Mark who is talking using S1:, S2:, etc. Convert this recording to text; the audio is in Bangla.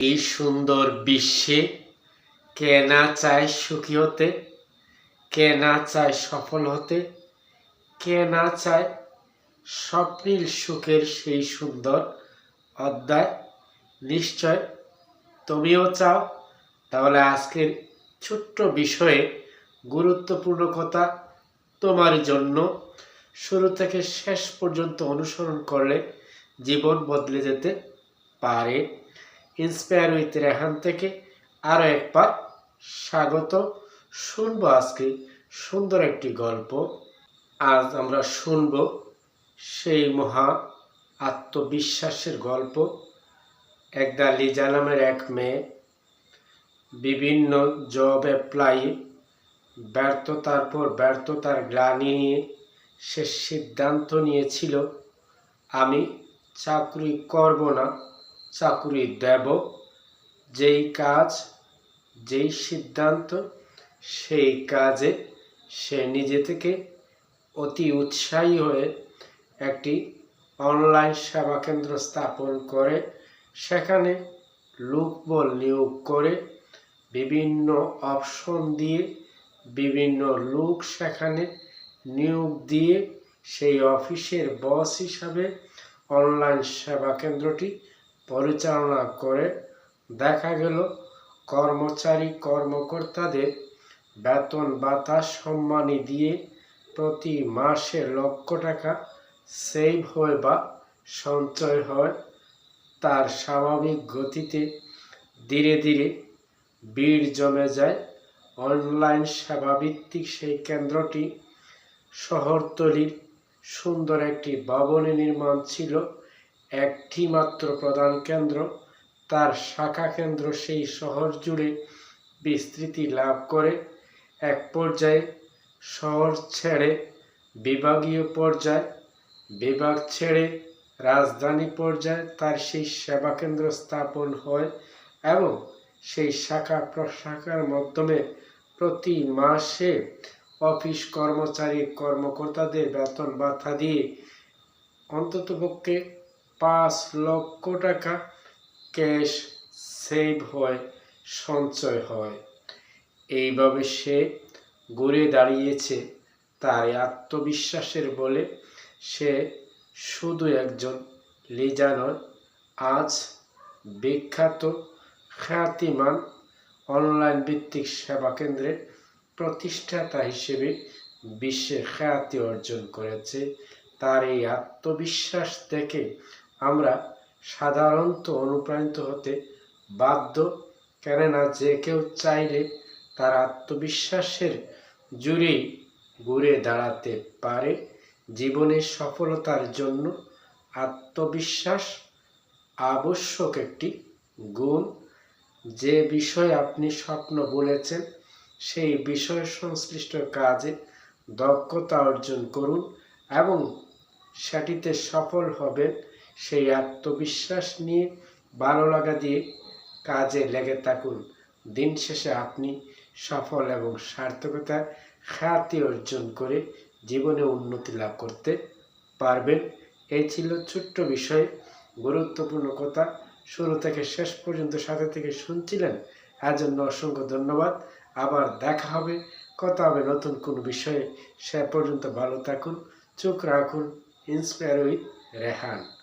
S1: এই সুন্দর বিশ্বে কে না চায় সুখী হতে, কে না চায় সফল হতে, কে না চায় স্বপ্নের সুখের সেই সুন্দর অধ্যায়। নিশ্চয় তুমিও চাও। তাহলে আজকের ছোট্ট বিষয়ে গুরুত্বপূর্ণ কথা তোমার জন্য শুরু থেকে শেষ পর্যন্ত অনুসরণ করলে জীবন বদলে যেতে পারে। ইন্সপায়ার উইথ রেহান থেকে আরও একবার স্বাগত। শুনবো আজকে সুন্দর একটি গল্প। আজ আমরা শুনব সেই মহা আত্মবিশ্বাসের গল্প। একদা লিজা নামের এক মেয়ে বিভিন্ন জব অ্যাপ্লাই ব্যর্থতার পর ব্যর্থতার গ্লানি নিয়ে সে সিদ্ধান্ত নিয়েছিল, আমি চাকরি করব না, চাকরি দেব। যেই কাজ, যেই সিদ্ধান্ত, সেই কাজে সে নিজে থেকে অতি উৎসাহী হয়ে একটি অনলাইন সেবা কেন্দ্র স্থাপন করে সেখানে লোকবল নিয়োগ করে বিভিন্ন অপশন দিয়ে বিভিন্ন লোক সেখানে নিয়োগ দিয়ে সেই অফিসের বস হিসাবে অনলাইন সেবা কেন্দ্রটি পরিচালনা করে। দেখা গেল কর্মচারী-কর্মকর্তাদের বেতন ভাতা সম্মানী দিয়ে প্রতি মাসে লক্ষ টাকা সেভ হয় বা সঞ্চয় হয়। তার স্বাভাবিক গতিতে ধীরে ধীরে ভিড় জমে যায়। অনলাইন সেবাভিত্তিক সেই কেন্দ্রটি শহরতলির সুন্দর একটি ভবনে নির্মাণ ছিল। একটি মাত্র প্রধান কেন্দ্র, তার শাখা কেন্দ্র সেই শহর জুড়ে বিস্তৃতি লাভ করে। এক পর্যায়ে শহর ছেড়ে বিভাগীয় পর্যায়, বিভাগ ছেড়ে রাজধানী পর্যায়ে তার সেই সেবা কেন্দ্র স্থাপন হয় এবং সেই শাখা প্রশাখার মাধ্যমে প্রতি মাসে অফিস কর্মচারী-কর্মকর্তাদের বেতন ভাতা দিয়ে অন্ততপক্ষে 5 লক্ষ টাকা ক্যাশ সেভ হয়, সঞ্চয় হয়। এইভাবে সে ঘুরে দাঁড়িয়েছে তার আত্মবিশ্বাসের বলে। সে শুধু একজন লিজা নয়, আজ বিখ্যাত খ্যাতিমান অনলাইন ভিত্তিক সেবা কেন্দ্রের প্রতিষ্ঠাতা হিসেবে বিশ্বে খ্যাতি অর্জন করেছে। তার এই আত্মবিশ্বাস দেখে আমরা সাধারণত অনুপ্রাণিত হতে বাধ্য, কেননা যে কেউ চাইলে তার আত্মবিশ্বাসের জুড়েই ঘুরে দাঁড়াতে পারে। জীবনের সফলতার জন্য আত্মবিশ্বাস আবশ্যক একটি গুণ। যে বিষয়ে আপনি স্বপ্ন বলেছেন সেই বিষয় সংশ্লিষ্ট কাজে দক্ষতা অর্জন করুন এবং সেটিতে সফল হবেন। সেই আত্মবিশ্বাস নিয়ে ভালো লাগা দিয়ে কাজে লেগে থাকুন। দিন শেষে আপনি সফল এবং সার্থকতার খ্যাতি অর্জন করে জীবনে উন্নতি লাভ করতে পারবেন। এই ছিল ছোট্ট বিষয়ে গুরুত্বপূর্ণ কথা। শুরু থেকে শেষ পর্যন্ত সাথে থেকে শুনছিলেন, এর জন্য অসংখ্য ধন্যবাদ। আবার দেখা হবে, কথা হবে নতুন কোনো বিষয়ে। সে পর্যন্ত ভালো থাকুন, চোখ রাখুন ইন্সপায়ার উইথ রেহান।